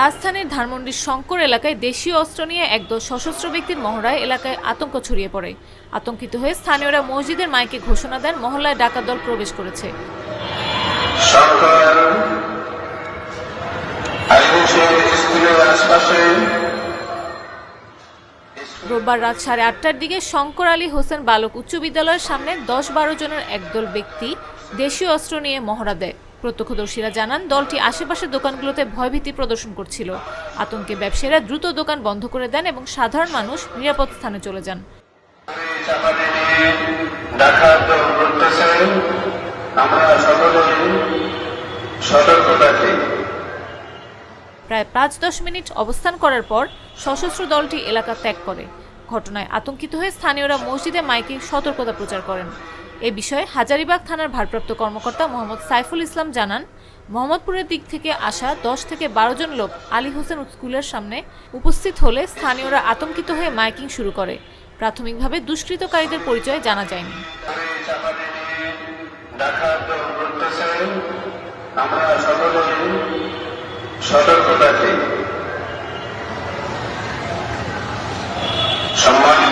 রাজধানীর ধানমন্ডির শঙ্কর এলাকায় দেশীয় অস্ত্র নিয়ে একদল সশস্ত্র ব্যক্তির মহড়ায় এলাকায় আতঙ্ক ছড়িয়ে পড়ে। আতঙ্কিত হয়ে স্থানীয়রা মসজিদের মাইকে ঘোষণা দেন মহল্লায় ডাকাত দল প্রবেশ করেছে। রোববার রাত 8:30টার দিকে শঙ্কর আলী হোসেন বালক উচ্চ বিদ্যালয়ের সামনে 10-12 জনের একদল ব্যক্তি দেশীয় অস্ত্র নিয়ে মহড়া দেয়। প্রত্যক্ষদর্শীরা জানান, দলটি আশেপাশের দোকানগুলোতে ভয়ভীতি প্রদর্শন করছিল। আতঙ্কে ব্যবসায়ীরা দ্রুত দোকান বন্ধ করে দেন এবং সাধারণ মানুষ নিরাপদ স্থানে চলে যান। প্রায় 5-10 মিনিট অবস্থান করার পর সশস্ত্র দলটি এলাকা ত্যাগ করে। ঘটনায় আতঙ্কিত হয়ে স্থানীয়রা মসজিদে মাইকে সতর্কতা প্রচার করেন। এ বিষয়ে হাজারীবাগ থানার ভারপ্রাপ্ত কর্মকর্তা মোহাম্মদ সাইফুল ইসলাম জানান, মোহাম্মদপুরের দিক থেকে আসা 10 থেকে 12 জন লোক আলী হোসেন স্কুলের সামনে উপস্থিত হলে স্থানীয়রা আতঙ্কিত হয়ে মাইকিং শুরু করে। প্রাথমিকভাবে দুষ্কৃতকারীদের পরিচয় জানা যায়নি। সম্মানিত